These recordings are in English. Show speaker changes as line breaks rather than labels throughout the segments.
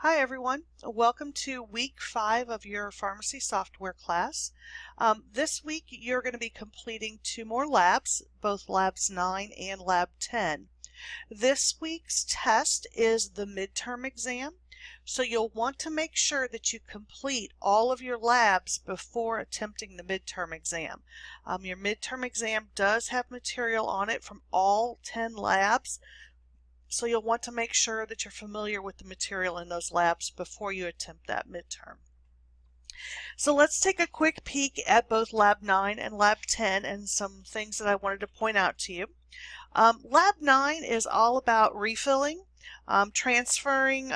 Hi everyone, welcome to week 5 of your pharmacy software class. This week you're going to be completing 2 more labs, both labs 9 and lab 10. This week's test is the midterm exam, so you'll want to make sure that you complete all of your labs before attempting the midterm exam. Your midterm exam does have material on it from all 10 labs. So you'll want to make sure that you're familiar with the material in those labs before you attempt that midterm. So let's take a quick peek at both Lab 9 and Lab 10 and some things that I wanted to point out to you. Lab 9 is all about refilling, transferring,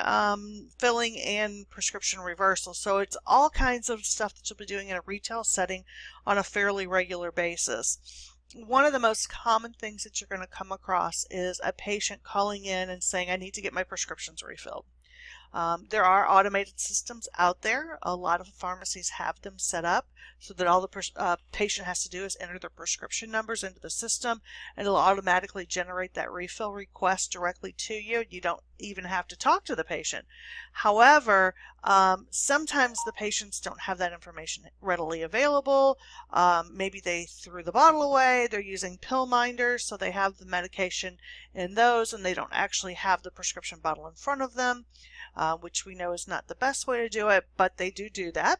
filling, and prescription reversal. So it's all kinds of stuff that you'll be doing in a retail setting on a fairly regular basis. One of the most common things that you're going to come across is a patient calling in and saying, I need to get my prescriptions refilled. There are automated systems out there. A lot of pharmacies have them set up so that all the patient has to do is enter their prescription numbers into the system, and it'll automatically generate that refill request directly to you. You don't even have to talk to the patient. However, sometimes the patients don't have that information readily available. Maybe they threw the bottle away. They're using pill minders, so they have the medication in those and they don't actually have the prescription bottle in front of them. Which we know is not the best way to do it, but they do that.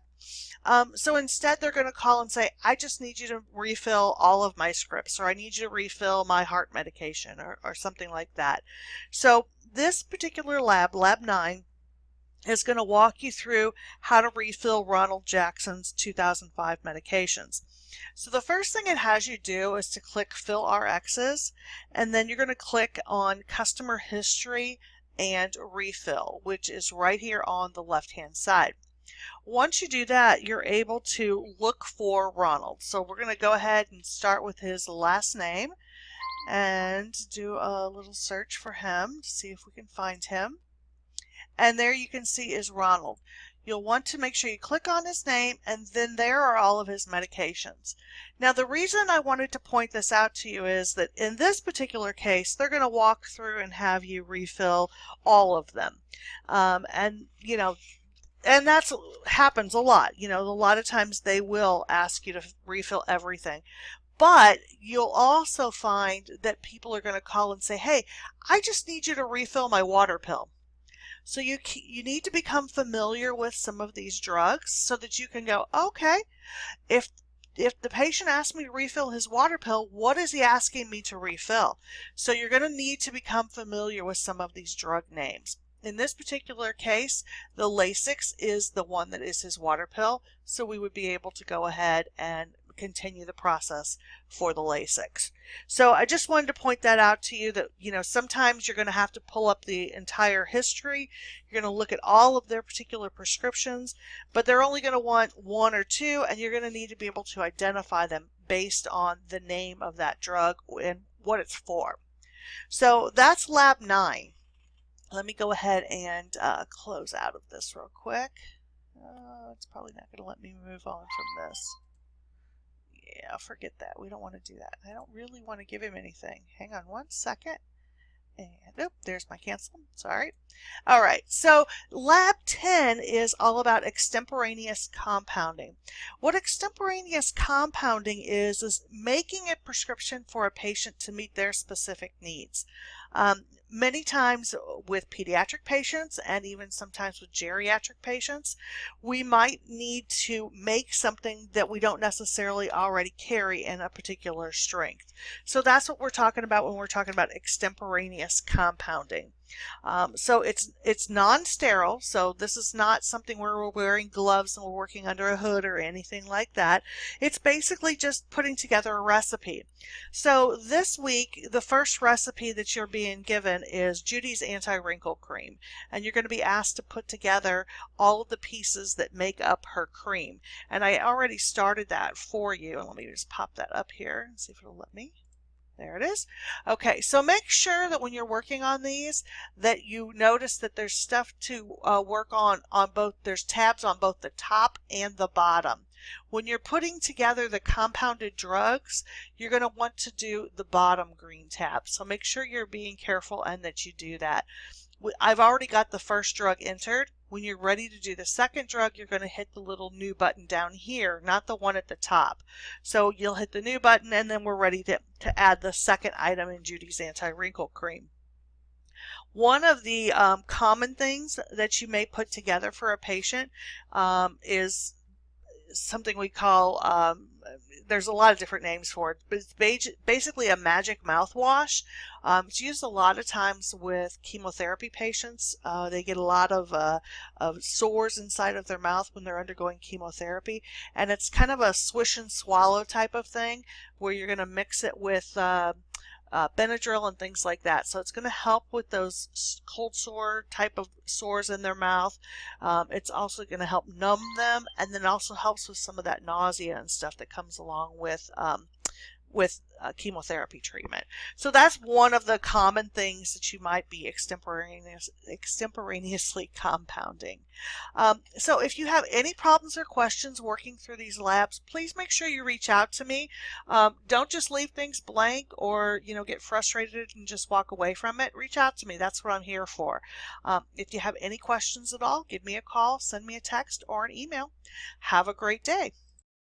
So instead they're going to call and say, I just need you to refill all of my scripts, or I need you to refill my heart medication, or something like that. So this particular lab, Lab 9, is going to walk you through how to refill Ronald Jackson's 2005 medications. So the first thing it has you do is to click Fill RXs, and then you're going to click on Customer History and Refill, which is right here on the left hand side. Once you do that, you're able to look for Ronald. So we're going to go ahead and start with his last name and do a little search for him to see if we can find him. And there you can see is Ronald. You'll want to make sure you click on his name, and then there are all of his medications. Now the reason I wanted to point this out to you is that in this particular case they're going to walk through and have you refill all of them. And that happens a lot. A lot of times they will ask you to refill everything. But you'll also find that people are going to call and say, hey, I just need you to refill my water pill. So you need to become familiar with some of these drugs so that you can go, okay, if the patient asks me to refill his water pill, what is he asking me to refill? So you're going to need to become familiar with some of these drug names. In this particular case, the Lasix is the one that is his water pill, so we would be able to go ahead and continue the process for the Lasix. So I just wanted to point that out to you that, sometimes you're going to have to pull up the entire history. You're going to look at all of their particular prescriptions, but they're only going to want 1 or 2, and you're going to need to be able to identify them based on the name of that drug and what it's for. So that's Lab 9. Let me go ahead and close out of this real quick. It's probably not going to let me move on from this. Yeah, forget that. We don't want to do that. I don't really want to give him anything. Hang on one second. And there's my cancel. Sorry. All right. So Lab 10 is all about extemporaneous compounding. What extemporaneous compounding is making a prescription for a patient to meet their specific needs. Many times with pediatric patients and even sometimes with geriatric patients, we might need to make something that we don't necessarily already carry in a particular strength. So that's what we're talking about when we're talking about extemporaneous compounding. So it's non-sterile, so this is not something where we're wearing gloves and we're working under a hood or anything like that. It's basically just putting together a recipe. So this week, the first recipe that you're being given is Judy's Anti-Wrinkle Cream, and you're going to be asked to put together all of the pieces that make up her cream. And I already started that for you, and let me just pop that up here and see if it'll let me. There it is. Okay, so make sure that when you're working on these that you notice that there's stuff to work on both, there's tabs on both the top and the bottom. When you're putting together the compounded drugs, you're going to want to do the bottom green tab. So make sure you're being careful and that you do that. I've already got the first drug entered. When you're ready to do the second drug, you're going to hit the little new button down here, not the one at the top. So you'll hit the new button, and then we're ready to add the second item in Judy's Anti-Wrinkle Cream. One of the common things that you may put together for a patient is something we call, there's a lot of different names for it, but it's basically a magic mouthwash. It's used a lot of times with chemotherapy patients. They get a lot of sores inside of their mouth when they're undergoing chemotherapy, and it's kind of a swish and swallow type of thing where you're going to mix it with Benadryl and things like that. So it's going to help with those cold sore type of sores in their mouth. It's also going to help numb them, and then also helps with some of that nausea and stuff that comes along with chemotherapy treatment. So that's one of the common things that you might be extemporaneously compounding. So if you have any problems or questions working through these labs, please make sure you reach out to me. Don't just leave things blank or get frustrated and just walk away from it. Reach out to me. That's what I'm here for. If you have any questions at all, give me a call, send me a text or an email. Have a great day.